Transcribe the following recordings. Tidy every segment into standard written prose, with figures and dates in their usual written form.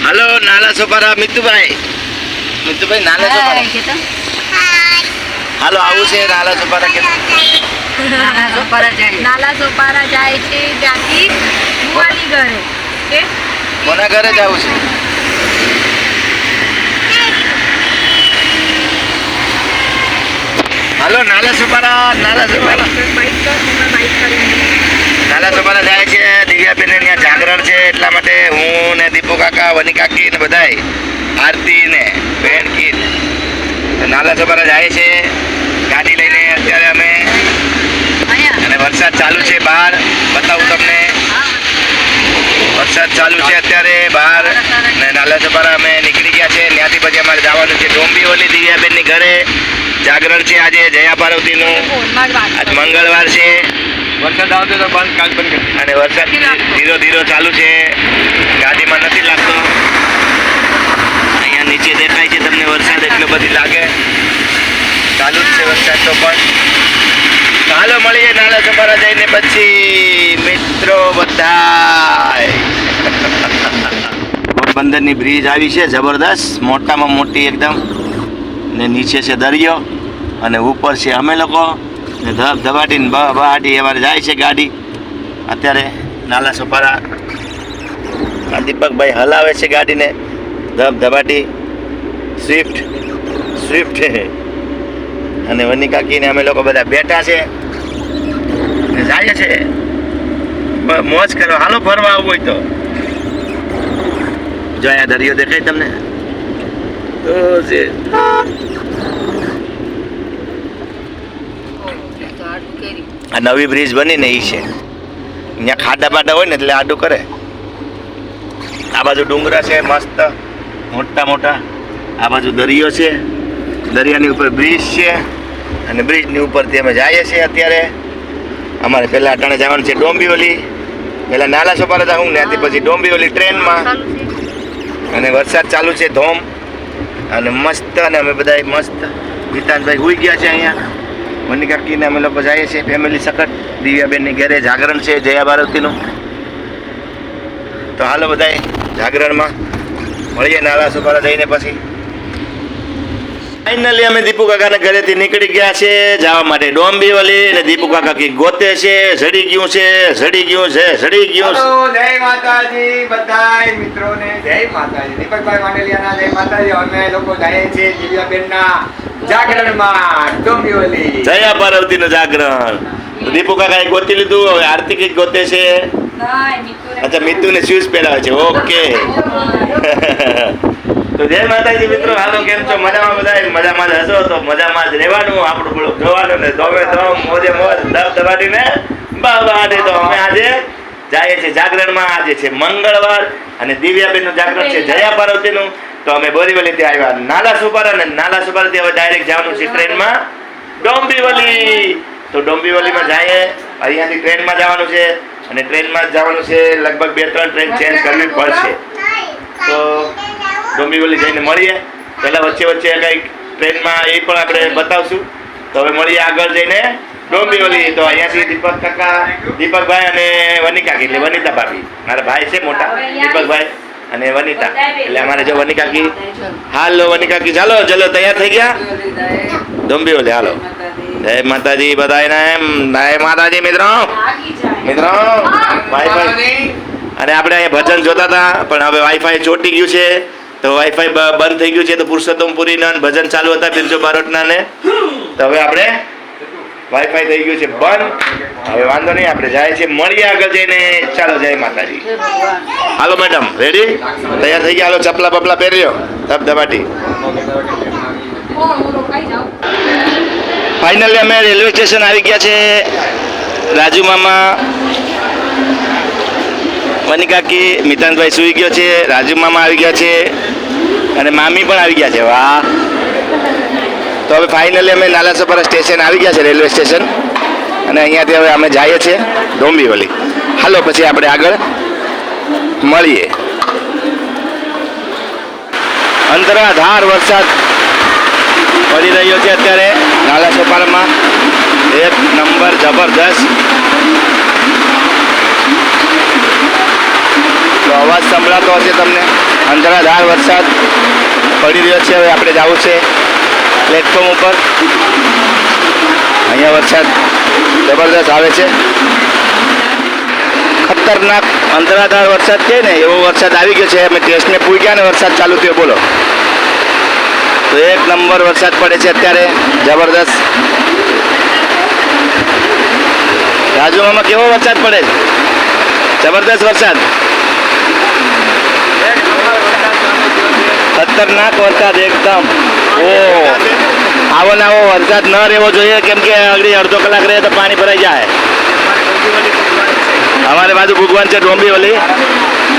Hello Nala Sopara Mittu भाई नाला सोपारा હાલો આવું છે નાલા સોપારા કે નાલા સોપારા જાય છે ત્યાંથી બુવાની ઘરે કે કોના ઘરે જવું છે હાલો નાલા સોપારા નાલા સોપારા જાય છે દિવ્યાબેન ને ત્યાં જાગરણ છે એટલા માટે હું ને દીપુ કાકા વની કાકી ને બધાય આરતી ને બેન કી નાલા સોપારા જાય છે ગાડી લઈને અત્યારે અમે અને વરસાદ ચાલુ છે બહાર બતાવું તમને વરસાદ ચાલુ છે અત્યારે બહાર ને નાલા સોપારા અમે નીકળી ગયા છે ત્યાંથી પછી અમારે જવાનું છે ડોંબીવલી દિવ્યાબેનની ઘરે જાગરણ છે આજે જયા પાર્વતીનું આજ મંગળવાર છે વરસાદ આવતો તો બંધ કાલ બંધ કરી અને વરસાદ ધીરો ધીરો ચાલુ છે ગાડીમાં નથી લાગતો અહીંયા નીચે દેખાય છે તમને વરસાદ એટલો બધી લાગે ચાલુ જ છે વરસાદ તો પણ હાલો મળીએ નાલા સોપારા જઈને પછી મિત્રો બધાય પોરબંદરની બ્રિજ આવી છે જબરદસ્ત મોટામાં મોટી એકદમ ને નીચે છે દરિયો અને ઉપર છે અમે લોકો ને ધબાટીને બહાટી અમારે જાય છે ગાડી અત્યારે નાલા સોપારા દીપકભાઈ હલાવે છે ગાડીને ધબાટી સ્વિફ્ટ અને વની કાકીને અમે લોકો બધા બેઠા છે જાય છે મોજ કરો હાલો ફરવા આવવું હોય તો જો અહીંયા દરિયો દેખાય તમને તો જે આ નવી બ્રિજ બની ને એ છે અહીંયા ખાડા બાડા હોય ને એટલે આડું કરે આ બાજુ ડુંગરા છે મસ્ત મોટા મોટા આ બાજુ દરિયો છે દરિયાની ઉપર બ્રિજ છે અને બ્રિજની ઉપરથી અમે જઈએ છીએ અત્યારે અમારે પહેલાં અટાણે જવાનું છે ડોંબીવલી પહેલાં નાલા સોપારા જાઉં ને ત્યાંથી પછી ડોંબીવલી ટ્રેનમાં અને વરસાદ ચાલુ છે ધોમ અને મસ્ત અને અમે બધા મસ્ત ગીતાનભાઈ હોઈ ગયા છે અહીંયા વની કાકીને અમે લોકો જઈએ છીએ ફેમિલી સખત દિવ્યાબેનની ઘરે જાગરણ છે જયા ભારતીનું તો હાલો બધાય જાગરણમાં મળીએ નાલા સોપારા જઈને પછી ફાઇનલી અમે દીપુ કાકાના ઘરેથી નીકળી ગયા છે જવા માટે ડોંબીવલી અને દીપુ કાકા કી ગોતે છે જડી ગયું છે જય માતાજી બધાય મિત્રોને જય માતાજી દીપકભાઈ માંડલિયાના જય માતાજી અમે લોકો જાય છે દિવ્યાબેનના જાગરણમાં ડોંબીવલી જયા પાર્વતીનું જાગરણ દીપુ કાકાએ ગોતી લીધું હવે આરતી કી ગોતે છે અચ્છા મિતુને શૂઝ પહેરાવે છે ઓકે તો જય માતાજી મિત્રો હાલો કેમ છો મજામાં બધા મજામાં જ હશો તો મજામાં જ રહેવાનું આપણું બ્લોગ જોવાનું ને ધોમે ધોમ મોજે મોજ ધબાટીને બાબાડે તો અમે આજે જઈએ છીએ જાગરણમાં આજે છે મંગળવાર અને દિવ્યાબેનનું જાગરણ છે જયા પાર્વતીનું તો અમે બોરીવલીથી આવ્યા નાલા સોપારા અને નાલા સોપારાથી હવે ડાયરેક્ટ જવાનું છે ટ્રેનમાં ડોંબીવલી તો ડોંબીવલીમાં જઈએ અહીંયાથી ટ્રેનમાં જવાનું છે અને ટ્રેનમાં જ જવાનું છે લગભગ 2-3 ટ્રેન ચેન્જ કરવી પડશે તો ડોંબીવલી જઈને મળીએ પહેલાં વચ્ચે કંઈક ટ્રેનમાં એ પણ આપણે બતાવશું તો હવે મળીએ આગળ જઈને ડોંબીવલી તો અહીંયાથી દીપકભાઈ અને વની કાકી એટલે વનિતા ભાભી મારા ભાઈ છે મોટા દીપકભાઈ અને વનિતા એટલે અમારે જો વની કાકી હાલો વની કાકી ચાલો ચલો તૈયાર થઈ ગયા ડોંબીવલી હાલો જય માતાજી બધાને જય માતાજી મિત્રો વાઈફાઈ અને આપણે અહીંયા ભજન જોતા હતા પણ હવે વાઈફાઈ ચોટી ગયું છે તો વાઈફાઈ બંધ થઈ ગયું છે તો પુરુષોત્તમપુરીના ભજન ચાલુ હતા બિરજો બારોટના ને તો હવે આપણે વાઈફાઈ થઈ ગયું છે બંધ હવે વાંધો નહીં આપણે જાય છે મળીએ આગળ જઈને ચાલો જય માતાજી હાલો મેડમ રેડી તૈયાર થઈ ગયા હાલો ચપલા બપલા પહેર્યો ધબધબાટી ફાઇનલી અમે રેલવે સ્ટેશન આવી ગયા છે રાજુ મામા વની કાકી મિતાનભાઈ સુઈ ગયો છે રાજુ મામા આવી ગયા છે અને મામી પણ આવી ગયા છે વાહ તો હવે ફાઇનલી અમે નાલા સોપારા સ્ટેશન આવી ગયા છે રેલવે સ્ટેશન અને અહીંયાથી હવે અમે જઈએ છીએ ડોંબીવલી હાલો પછી આપણે આગળ મળીએ અંતરાધાર વરસાદ પડી રહ્યો છે અત્યારે નાલા સોપારામાં એક નંબર જબરદસ્ત તો અવાજ સંભળાતો હશે તમને અંધરાધાર વરસાદ પડી રહ્યો છે. હવે આપણે જવું છે પ્લેટફોર્મ ઉપર. અહીંયા વરસાદ જબરદસ્ત આવે છે. ખતરનાક અંધરાધાર વરસાદ છે ને એવો વરસાદ આવી ગયો છે. અમે ટેસ્ટને પૂગ્યા ને વરસાદ ચાલુ થયો બોલો. તો એક નંબર વરસાદ પડે છે અત્યારે જબરદસ્ત. રાજુમામાં કેવો વરસાદ પડે છે? જબરદસ્ત વરસાદ, ખતરનાક વરસાદ એકદમ. ઓ આવો ને આવો વરસાદ ન રહેવો જોઈએ, કેમ કે આગળ અડધો કલાક રહે તો પાણી ભરાઈ જાય. અમારે બાજુ ભગવાન છે ડોંબીવલી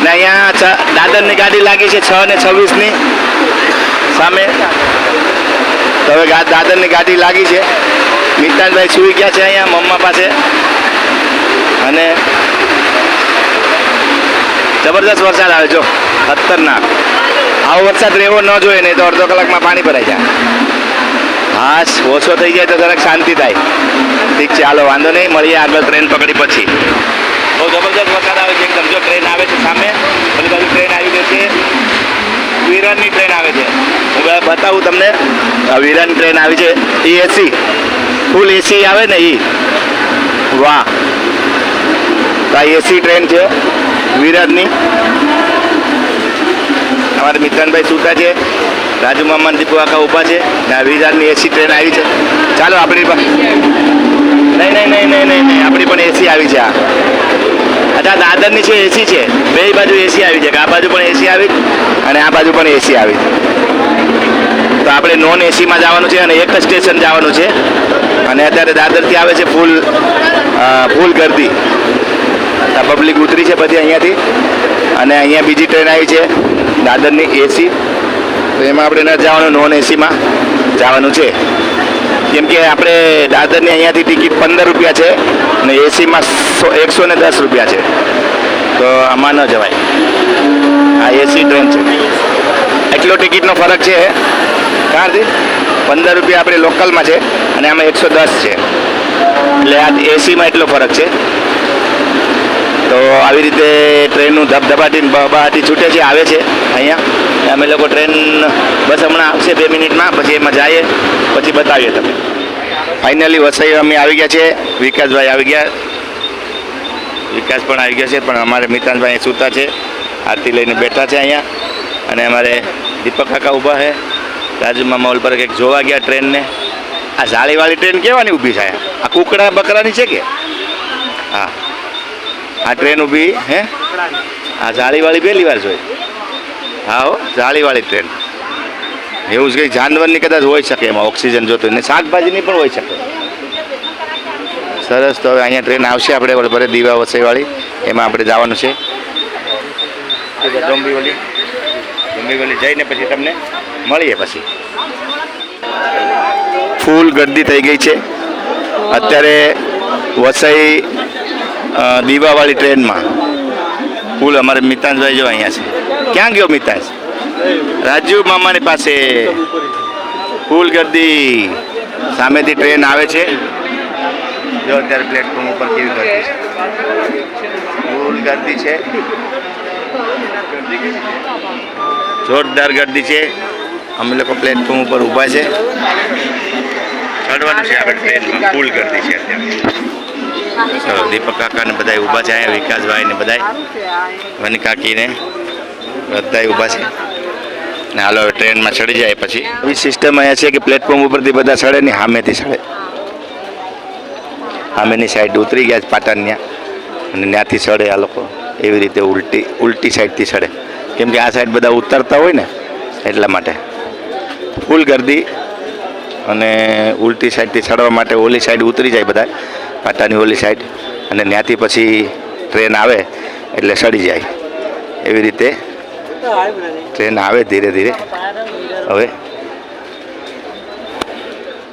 ને અહીંયા દાદરની ગાડી લાગી છે 6:26 સામે. તો હવે દાદરની ગાડી લાગી છે. મિતાનભાઈ સુઈ ગયા છે અહીંયા મમ્મા પાસે. અને જબરદસ્ત વરસાદ આવે જો, ખતરનાક. આવો વરસાદ રહેવો ન જોઈએ, નહીં તો અડધો કલાકમાં પાણી ભરાઈ જાય. હા ઓછો થઈ જાય તો જરાક શાંતિ થાય. ઠીક છે, હાલો વાંધો નહીં, મળીએ આગળ ટ્રેન પકડી પછી. બહુ જબરદસ્ત વરસાદ આવે છે એકદમ. જો ટ્રેન આવે છે સામે, બધી બાજુ ટ્રેન આવી ગઈ છે. વિરારની ટ્રેન આવે છે. હું બતાવું તમને. આ વિરારની ટ્રેન આવી છે. એ એસી, ફૂલ એસી આવે ને એ. વાહ, તો આ એસી ટ્રેન છે વિરારની. અમારા મિત્રનભાઈ સૂતા છે, રાજુ મામા દીપુ કાકા ઊભા છે ને આ વિરારની એસી ટ્રેન આવી છે. ચાલો આપણી પણ નહીં આપણી પણ એસી આવી છે. અચ્છા, દાદરની છે એસી છે, બે બાજુ એસી આવી છે. આ બાજુ પણ એસી આવી અને આ બાજુ પણ એસી આવી. તો આપણે નોન એસીમાં જવાનું છે અને એક જ સ્ટેશન જવાનું છે. અને અત્યારે દાદરથી આવે છે ફૂલ ગર્દી. પબ્લિક ઉતરી છે બધી અહીંયાથી. અને અહીંયા બીજી ટ્રેન આવી છે દાદરની એસી. તો એમાં આપણે ન જવાનું, નોન એસીમાં જવાનું છે. કેમ કે આપણે દાદરની અહીંયાથી ટિકિટ 15 રૂપિયા છે અને એસીમાં 110 રૂપિયા છે. તો આમાં ન જવાય. આ એસી ટ્રેન છે, એટલો ટિકિટનો ફરક છે. ક્યાંથી 15 રૂપિયા આપણે લોકલમાં છે અને આમાં 110 છે. એટલે આ એસીમાં એટલો ફરક છે. તો આવી રીતે ટ્રેનનું ધબધબાટી બહાટી છૂટે છે, આવે છે અહીંયા. અમે લોકો ટ્રેન બસ હમણાં આવશે 2 મિનિટમાં, પછી એમાં જઈએ, પછી બતાવીએ તમે. ફાઇનલી વસઈ અમે આવી ગયા છે. વિકાસભાઈ આવી ગયા, વિકાસ પણ આવી ગયા છે. પણ અમારે મિતાનભાઈ સૂતા છે, આરતી લઈને બેઠા છે અહીંયા. અને અમારે દીપક કાકા ઊભા છે. રાજુ મામા ઓલ પર કંઈક જોવા ગયા ટ્રેનને. આ જાળીવાળી ટ્રેન કેવાની ઊભી છે? આ કુકડા બકરાની છે કે? હા, આ ટ્રેન ઊભી હે? આ જાળીવાળી પહેલી વાર જોઈ. હા હો, જાળીવાળી ટ્રેન. એવું જ કંઈક જાનવરની કદાચ હોઈ શકે એમાં, ઓક્સિજન જોતો. ને શાકભાજીની પણ હોઈ શકે. સરસ. તો હવે અહીંયા ટ્રેન આવશે આપણે બરાબર દીવા વસઈવાળી, એમાં આપણે જવાનું છે ડોંબીવલી જઈને પછી તમને મળીએ. પછી ફૂલ ગર્દી થઈ ગઈ છે અત્યારે વસઈ દીવાવાળી ટ્રેનમાં. ફૂલ. અમારે મિતાંશભાઈ જો અહીંયા છે. ક્યાં ગયો મિતાંશ? રાજુ મામાની પાસે. ફૂલ ગર્દી. સામેથી ટ્રેન આવે છે. જો અત્યારે પ્લેટફોર્મ ઉપર કેવી ગર્દી છે, ફૂલ ગર્દી છે, જોરદાર ગર્દી છે. અમે લોકો પ્લેટફોર્મ ઉપર ઊભા છે, ચડવાનું છે આપણે ટ્રેનમાં. ફૂલ ગર્દી છે અત્યારે. ચલો, દીપક કાકા ને બધા ઊભા છે અહીંયા, વિકાસભાઈ ને બધા, વની કાકીને બધા ઊભા છે. ને હાલો ટ્રેનમાં ચડી જાય પછી. એવી સિસ્ટમ અહીંયા છે કે પ્લેટફોર્મ ઉપરથી બધા ચડે ને સામેથી ચડે. સામેની સાઈડ ઉતરી ગયા પાટણ ત્યાં, અને ત્યાંથી ચડે આ લોકો. એવી રીતે ઉલટી સાઈડથી ચડે, કેમ કે આ સાઈડ બધા ઉતરતા હોય ને એટલા માટે. ફૂલ ગર્દી. અને ઉલટી સાઈડથી ચડવા માટે ઓલી સાઈડ ઉતરી જાય બધા, પાટાની ઓલી સાઈડ. અને ત્યાંથી પછી ટ્રેન આવે એટલે ચડી જાય. એવી રીતે ટ્રેન આવે ધીરે ધીરે. હવે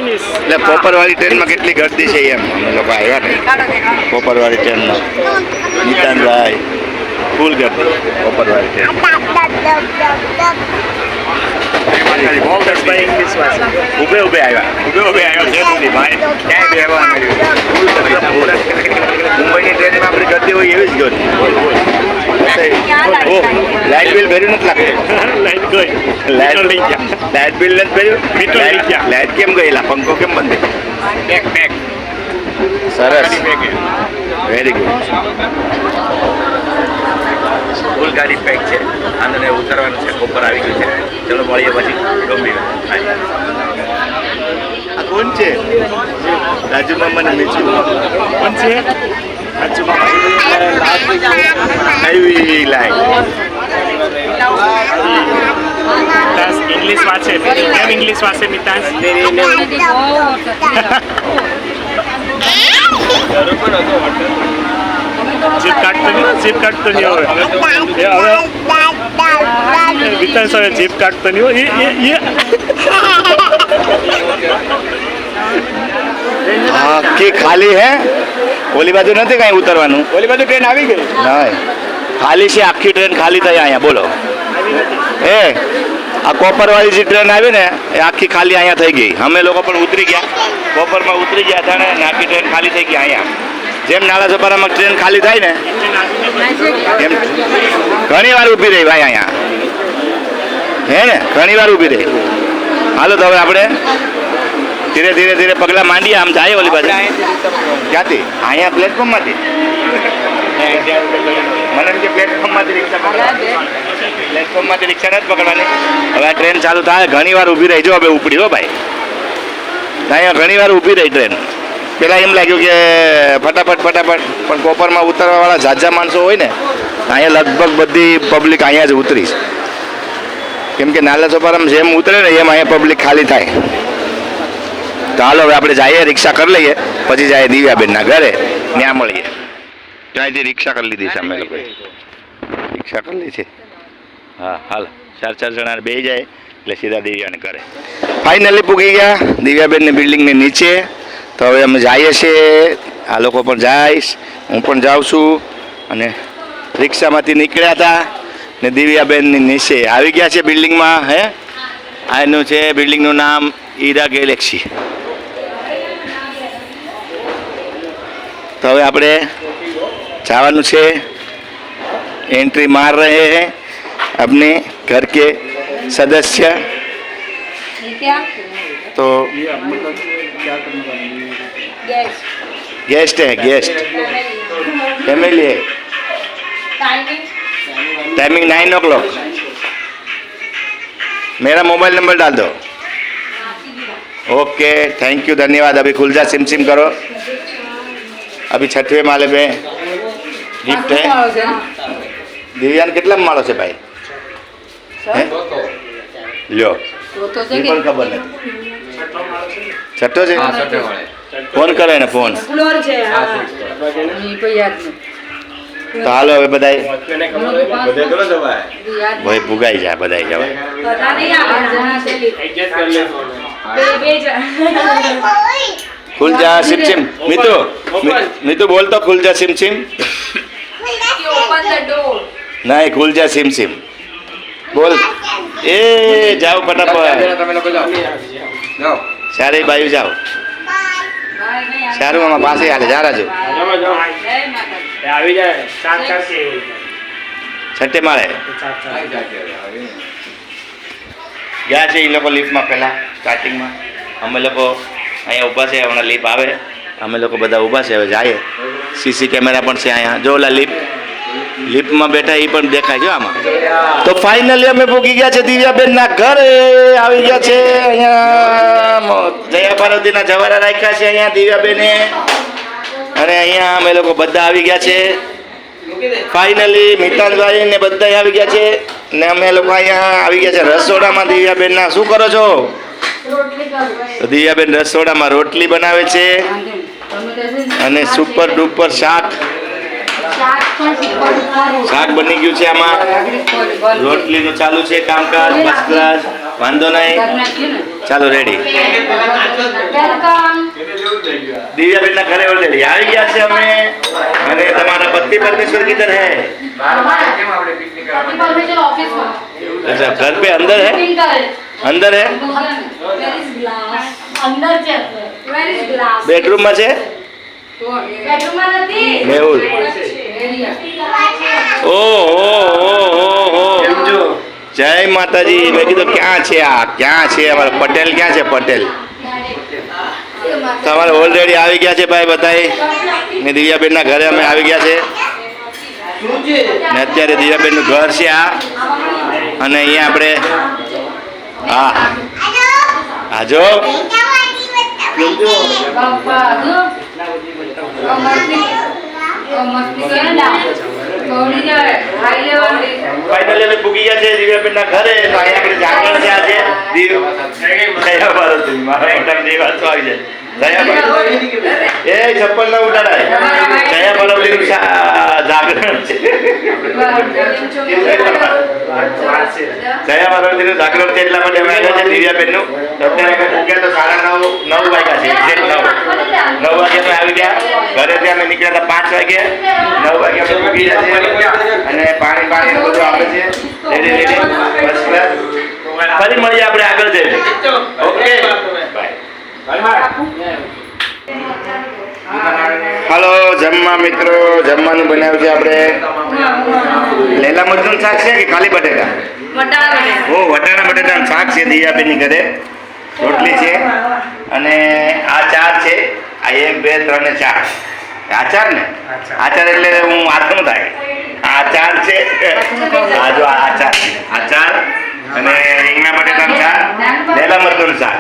એટલે પોપરવાળી ટ્રેનમાં કેટલી ગર્દી છે એમ અમે લોકો આવ્યા ને. પોપરવાળી ટ્રેનમાં નીતાનભાઈ, ફૂલ ગર્દી પોપરવાળી ટ્રેન. ઉભે આવ્યા છે ભાઈ, ક્યાંય બેહવાનું મુંબઈની ટ્રેનમાં આપણી ગર્દી હોય એવી જ ગર્દી. લાઇટ બિલ ભર્યું નથી લાગતું. લાઈટ ગઈ. લાઈટ લઈ ગયા. લાઈટ બિલ નથી ભર્યું. મીટર લઈ ગયા. લાઈટ કેમ ગયેલા? પંખો કેમ બંધ થયો? બેક સરસ, વેરી ગુડ. ફૂલ ગાડી પેક છે. આને ઉતારવાનું છે. કોપર આવી ગયું છે. ચલો મળીએ પછી ગંભીર. આ કોણ છે? રાજુ મામા ને મીચુ. કોણ છે? રાજુ મામા. આવી લાઈટ. મિતાંશ ઇંગ્લિશ વાંચે. કેમ ઇંગ્લિશ વાંચે મિતાંશ? જીપ કાઢતો નહીં, જીપ કાઢતો નહીં હવે. એ હવે મિતાંશ હવે જીપ કાઢતો નહીં હોય. આખી ખાલી હે. ઓલી બાજુ નથી કઈ ઉતરવાનું. ઓલી બાજુ ટ્રેન આવી ગઈ. નહીં, ખાલી છે. આખી ટ્રેન ખાલી થઈ અહીંયા. બોલો એ આ કોપરવાળી જે ટ્રેન આવી ને એ આખી ખાલી અહીંયા થઈ ગઈ. અમે લોકો પણ ઉતરી ગયા, કોપરમાં ઉતરી ગયા હતા ને આખી ટ્રેન ખાલી થઈ ગઈ અહીંયા. જેમ નાલા સપારામાં ટ્રેન ખાલી થાય ને એમ ઘણી વાર ઊભી રહી ભાઈ અહીંયા. હે ને ઘણી વાર ઊભી રહી. હાલો તો હવે આપણે ધીરે ધીરે ધીરે પગલા માંડીએ. આમ જાય ઓલી બાજુ. ક્યાંથી? અહીંયા પ્લેટફોર્મમાંથી. મને એમ કે પ્લેટફોર્મમાંથી રિક્ષા પકડવાની. પ્લેટફોર્મમાંથી રિક્ષા નથી પકડવાની. હવે આ ટ્રેન ચાલુ થાય ઘણી વાર ઊભી રહી. જો હવે ઉપડી હો ભાઈ. અહીંયા ઘણી વાર ઊભી રહી ટ્રેન. પહેલાં એમ લાગ્યું કે ફટાફટ પણ કોપરમાં ઉતરવાવાળા ઝાઝા માણસો હોય ને અહીંયા લગભગ બધી પબ્લિક અહીંયા જ ઉતરીશ. કેમ કે નાલા ચોપારામાં જેમ ઉતરે ને એમ અહીંયા પબ્લિક ખાલી થાય. તો હાલો હવે આપણે જઈએ, રિક્ષા કરી લઈએ, પછી જાય દિવ્યાબેનના ઘરે. ત્યાં મળીએ. ત્યાંથી રિક્ષા કરી લીધી છે અમે લોકોએ. રિક્ષા કરી લીધી છે. હા હાલ 4 જણા બેસી જાય એટલે સીધા દિવ્યાને ઘરે. ફાઇનલી પૂગી ગયા દિવ્યાબેનની બિલ્ડિંગની નીચે. તો હવે અમે જઈએ છીએ. આ લોકો પણ જાય, હું પણ જાઉં છું. અને રિક્ષામાંથી નીકળ્યા હતા ને દિવ્યાબેનની નીચે આવી ગયા છે બિલ્ડિંગમાં. હે આનું છે બિલ્ડિંગનું નામ ઈરા ગેલેક્સી. તો હવે આપણે જવાનું છે. एंट्री मार रहे हैं अपने घर के सदस्य. तो गेस्ट है, गेस्ट फैमिली है. Timing 9 o'clock. मेरा मोबाइल नंबर डाल दो. ओके, थैंक यू, धन्यवाद. अभी खुल जा, सिम सिम करो. अभी 6वें माले पे गिफ्ट है. दिव्यान કેટલા માળો છે ભાઈ? હે લ્યો, એ પણ ખબર નથી. છઠ્ઠો છે. ફોન કરે ને ફોન. તો હાલો હવે બધાય ભાઈ ભૂગાઈ જાય, બધાય જવાય. खुल जा सिम सिम. मीतू मीतू बोल तो खुल जा सिम सिम. नहीं, खुल जा सिम सिम बोल. ए जाओ फटाफट. सारे बायु जाओ. सारू मामा पासे हाले जा रहा. આવી જાય 4 છે. छठे माळे ગયા છે એ લોકો લિફ્ટમાં. પહેલાં સ્ટાર્ટિંગમાં અમે લોકો અહીંયા ઊભા છે. હમણાં લિફ્ટ આવે, અમે લોકો બધા ઊભા છે. હવે જાય. સીસી કેમેરા પણ છે અહીંયા. જો ઓલા લિફ્ટમાં બેઠા એ પણ દેખાય છે આમાં. તો ફાઇનલી અમે પૂગી ગયા છે દિવ્યાબેનના ઘરે. આવી ગયા છે અહીંયા. જયા પાર્વતીના જવારા રાખ્યા છે અહીંયા દિવ્યાબેને. અને અહીંયા અમે લોકો બધા આવી ગયા છે. ફાઇનલી મિતાનભાઈ ને બધા આવી ગયા છે. ને અમે લોકો અહીંયા આવી ગયા છે રસોડામાં દિવ્યાબેનના. શું કરો છો? તો દિવ્યાબેન રસોડામાં રોટલી બનાવે છે અને સુપર ડુપર શાક બની ગયું છે આમાં. રોટલીનું ચાલુ છે કામકાજ. ફર્સ્ટ ક્લાસ, વાંધો નહીં. ચાલો રેડી. દિવ્યાબેનના ઘરે ઓલરેડી આવી ગયા છે અમે. અને તમારા પતિ પરમેશ્વર કિધર હે? अच्छा, घर पे अंदर है? अंदर है? बेडरूम में છે? મેહુલ. ઓ જય માતાજી. મેં કીધું ક્યાં છે આ, ક્યાં છે અમારા પટેલ, ક્યાં છે પટેલ? તમારે ઓલરેડી આવી ગયા છે ભાઈ બધાય ને દિવ્યાબેનના ઘરે અમે આવી ગયા છે ને અત્યારે દિવ્યાબેનનું ઘર છે આ. અને અહીંયા આપણે હા હા જો ફાઇનલી અમે પૂગી ગયા છે દિવ્યાબેનના ઘરે. તો અહીંયા આપણે જાગરણ છે આજે દયા ભારતી. મારા મોટા દેવ વાંચો આવી જાય. દયા ભારતી એ ચપ્પલ ના ઉડાડાય. દયા ભારતીનું જાગરણ છે. દયા ભારતીનું જાગરણ છે એટલા માટે અમે આવ્યા છે દિવ્યાબેનનું. તો અત્યારે અમે પૂગ્યા તો 9:30 વાગ્યા છે. એક્ઝેક્ટ 9 વાગે અમે આવી ગયા ઘરેથી. અમે નીકળ્યા હતા 5 વાગે. 9 વાગે અમે પૂગી ગયા છે અને પાણી બધું આપે છે. Ready first class. ફરી મળીએ આપણે આગળ જઈને. ઓકે હાલો જમવા મિત્રો. જમવાનું બનાવ્યું છે આપણે લેલા મરચું શાક છે કે ખાલી બટેટા? ઓ વટાણા બટેટાનું શાક છે દિયાબેનની ઘરે. રોટલી છે અને આ ચાર છે. આ 1 2 3 ને 4 આચાર ને આચાર એટલે હું આથમું થાય. આચાર છે આ જો આચાર આચાર અને રીંગણા બટેટાનું શાક, લેલા મરચું શાક.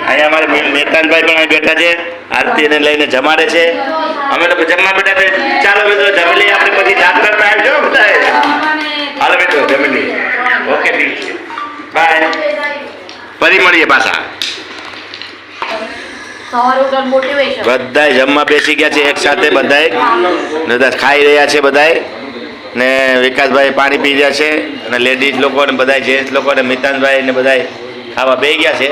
અહીંયા અમારે મહેતાનભાઈ પણ અહીં બેઠા છે. આરતીને લઈને જમાડે છે. અમે તો જમવા બેઠા છે. ચાલો મિત્રો જમી લઈએ આપણે, પછી જાત્રા આવજો બધા. હાલો મિત્રો જમી લઈએ. ઓકે ઠીક છે, બાય. ફરી મળીએ પાછા. બધાય જમવા બેસી ગયા છે એક સાથે. બધા ખાઈ રહ્યા છે બધાય. ને વિકાસભાઈ પાણી પી રહ્યા છે અને લેડીઝ લોકો ને બધા જેન્ટ્સ લોકો ને મિતાનભાઈ ને બધા ખાવા બેસી ગયા છે.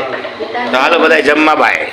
તો હાલો બધા જમવા. બાય.